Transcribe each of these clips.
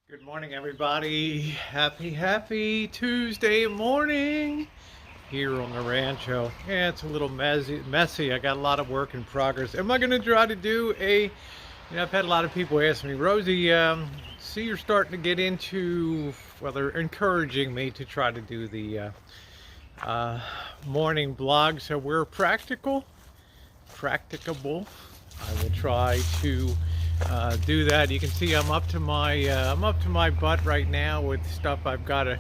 Good morning, everybody. Happy Tuesday morning here on the Rancho. Yeah, it's a little messy. I got a lot of work in progress. Am I going to try to do I've had a lot of people ask me, Rosie, see, you're starting to get into, well, they're encouraging me to try to do the uh, morning blog. So we're practicable. I will try to do that. You can see I'm up to my butt right now with stuff I've got to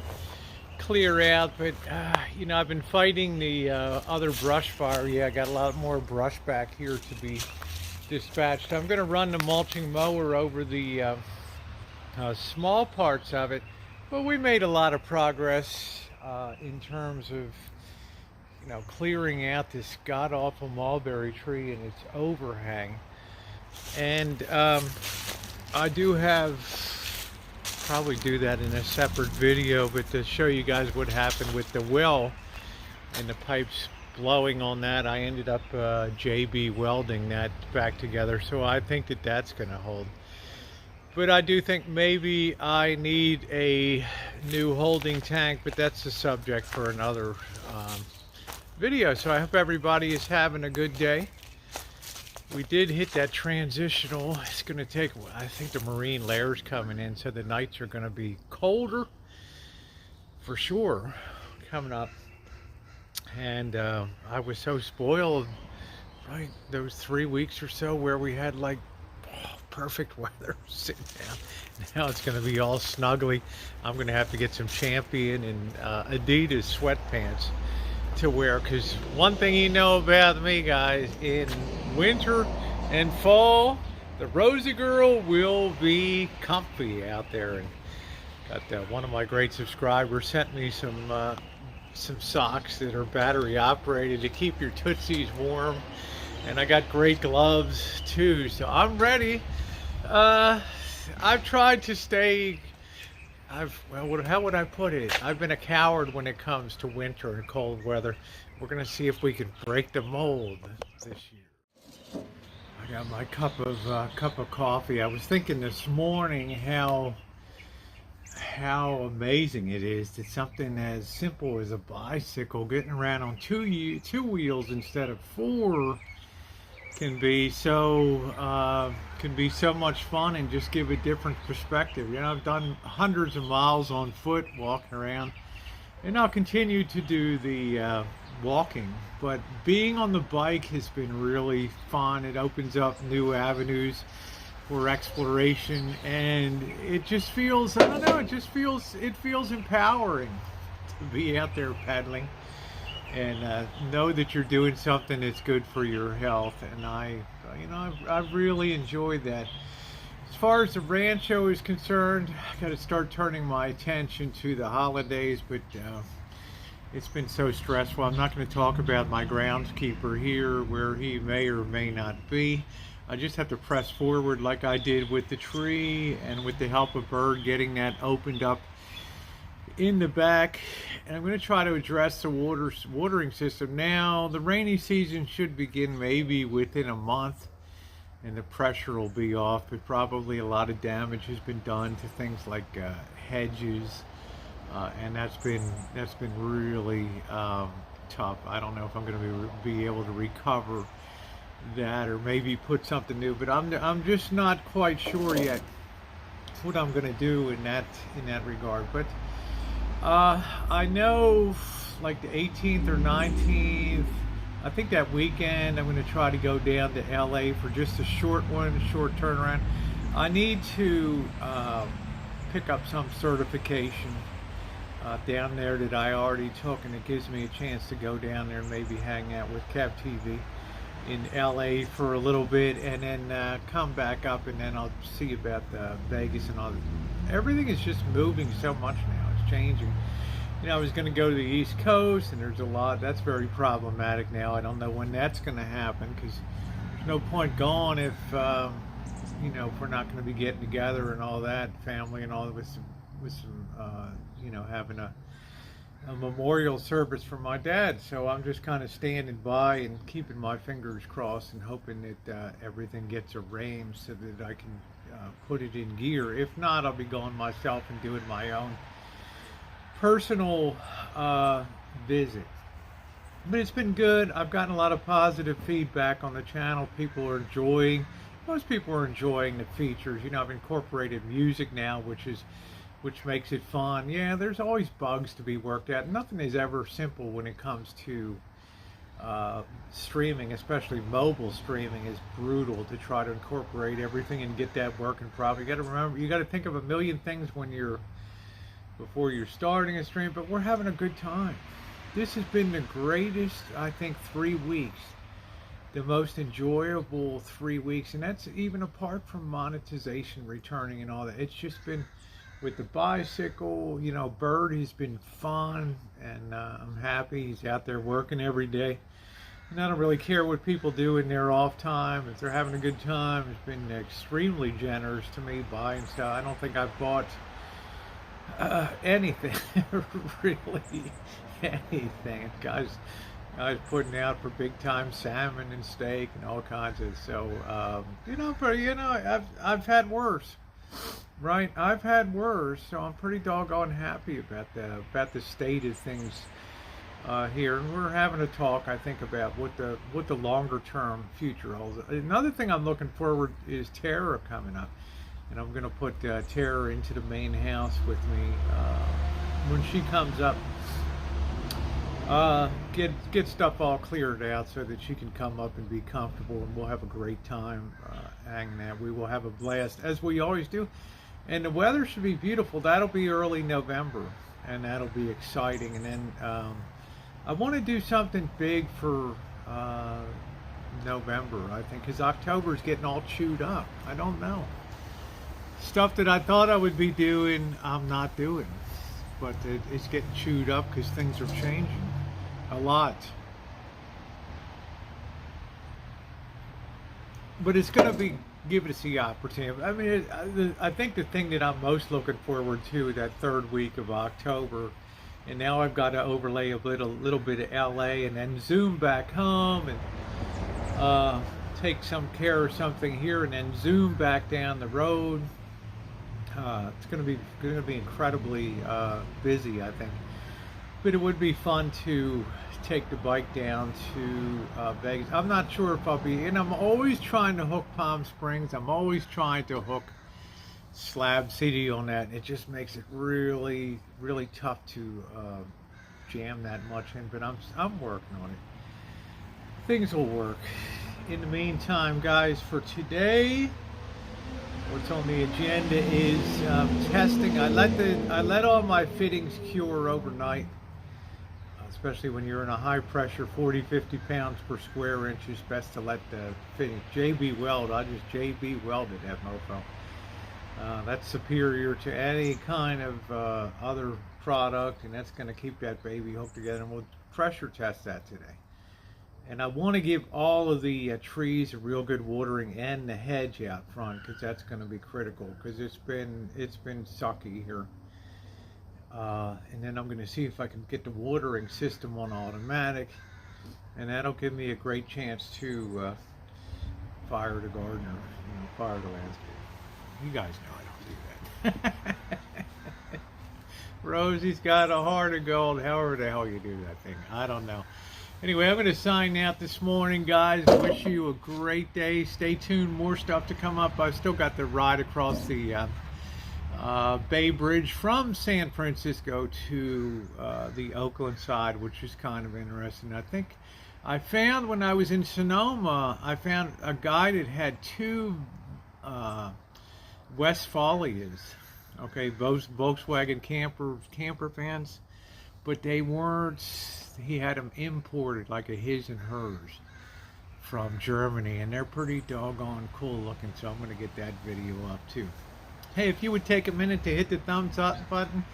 clear out. But I've been fighting the other brush fire. Yeah, I got a lot more brush back here to be dispatched. I'm going to run the mulching mower over the small parts of it, but we made a lot of progress in terms of clearing out this god awful mulberry tree and its overhang. And I do have probably do that in a separate video, but to show you guys what happened with the well and the pipes blowing on that, I ended up JB welding that back together. So I think that that's going to hold. But I do think maybe I need a new holding tank, but that's the subject for another video. So I hope everybody is having a good day. We did hit that transitional. It's going to take, I think the marine layer's coming in, so the nights are going to be colder for sure coming up. And I was so spoiled, right, those 3 weeks or so where we had like perfect weather sitting down. Now it's going to be all snuggly. I'm going to have to get some Champion and Adidas sweatpants to wear, because one thing you know about me, guys, in winter and fall, the Rosie girl will be comfy out there. And got one of my great subscribers sent me some socks that are battery operated to keep your tootsies warm, and I got great gloves too, so I'm ready. I've tried to stay, how would I put it? I've been a coward when it comes to winter and cold weather. We're gonna see if we can break the mold this year. I got my cup of coffee. I was thinking this morning how amazing it is that something as simple as a bicycle getting around on two wheels instead of four can be so much fun and just give a different perspective. I've done hundreds of miles on foot walking around, and I'll continue to do the walking, but being on the bike has been really fun. It opens up new avenues for exploration, and it just feels, I don't know, it feels empowering to be out there pedaling and know that you're doing something that's good for your health. And I've really enjoyed that. As far as the Rancho is concerned, I got to start turning my attention to the holidays, but it's been so stressful. I'm not going to talk about my groundskeeper here, where he may or may not be. I just have to press forward like I did with the tree, and with the help of Bird getting that opened up in the back. And I'm going to try to address the watering system. Now, the rainy season should begin maybe within a month, and the pressure will be off, but probably a lot of damage has been done to things like hedges, and that's been really tough. I don't know if I'm going to be able to recover that, or maybe put something new, but I'm just not quite sure yet what I'm going to do in that regard. But I know, like the 18th or 19th, I think that weekend, I'm going to try to go down to LA for just a short turnaround. I need to pick up some certification down there that I already took, and it gives me a chance to go down there and maybe hang out with Kev TV in LA for a little bit, and then come back up, and then I'll see about Vegas and all. Everything is just moving so much now. It's changing. I was going to go to the East Coast, and there's a lot that's very problematic now. I don't know when that's going to happen, because there's no point going if if we're not going to be getting together and all that, family and all, with some having a memorial service for my dad. So I'm just kind of standing by and keeping my fingers crossed and hoping that everything gets arranged so that I can put it in gear. If not, I'll be going myself and doing my own personal visit. But it's been good. I've gotten a lot of positive feedback on the channel. Most people are enjoying the features. You know, I've incorporated music now, which makes it fun. Yeah, there's always bugs to be worked out. Nothing is ever simple when it comes to streaming, especially mobile streaming is brutal to try to incorporate everything and get that working properly. You got to remember, you got to think of a million things before you're starting a stream, but we're having a good time. This has been the greatest, I think, 3 weeks, the most enjoyable 3 weeks, and that's even apart from monetization returning and all that. It's just been, with the bicycle, you know, Bird, he's been fun, and I'm happy he's out there working every day. And I don't really care what people do in their off time. If they're having a good time, it's been extremely generous to me buying stuff. I don't think I've bought anything, really anything. Guys putting out for big time salmon and steak and all kinds of, so I've had worse. Right, I've had worse, so I'm pretty doggone happy about the state of things here. And we're having a talk, I think, about what the longer term future holds. Another thing I'm looking forward is Tara coming up, and I'm going to put Tara into the main house with me when she comes up. Get stuff all cleared out so that she can come up and be comfortable, and we'll have a great time hanging out. We will have a blast, as we always do. And the weather should be beautiful. That'll be early November, and that'll be exciting. And then I want to do something big for November, I think, because October's getting all chewed up. I don't know. Stuff that I thought I would be doing, I'm not doing. But it's getting chewed up because things are changing a lot. But it's going to give us the opportunity. I mean, I think the thing that I'm most looking forward to, that third week of October, and now I've got to overlay a little bit of LA and then zoom back home and take some care of something here and then zoom back down the road. It's going to be incredibly busy, I think. But it would be fun to take the bike down to Vegas. I'm not sure if I'll be, and I'm always trying to hook Palm Springs. I'm always trying to hook Slab City on that. It just makes it really, really tough to jam that much in. But I'm working on it. Things will work. In the meantime, guys, for today, what's on the agenda is testing. I let all my fittings cure overnight, especially when you're in a high pressure 40-50 pounds per square inch. It's best to let the fittings JB weld. I just JB welded that mofo. That's superior to any kind of other product, and that's going to keep that baby hooked together, and we'll pressure test that today. And I want to give all of the trees a real good watering, and the hedge out front, because that's going to be critical, because it's been sucky here. And then I'm going to see if I can get the watering system on automatic, and that'll give me a great chance to fire the gardener, fire the landscape. You guys know I don't do that. Rosie's got a heart of gold. However the hell you do that thing, I don't know. Anyway, I'm going to sign out this morning, guys. Wish you a great day. Stay tuned. More stuff to come up. I've still got the ride across the Bay Bridge from San Francisco to the Oakland side, which is kind of interesting. I think I found when I was in Sonoma, I found a guy that had two Westphalias. Okay, those Volkswagen camper vans, but they weren't. He had them imported, like a his and hers, from Germany, and they're pretty doggone cool looking, so I'm going to get that video up too. Hey, if you would take a minute to hit the thumbs up button,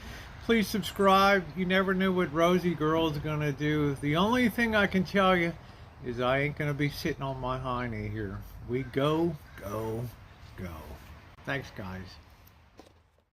please subscribe. You never knew what Rosie Girl is going to do. The only thing I can tell you is I ain't going to be sitting on my hiney here. We go, go, go. Thanks, guys.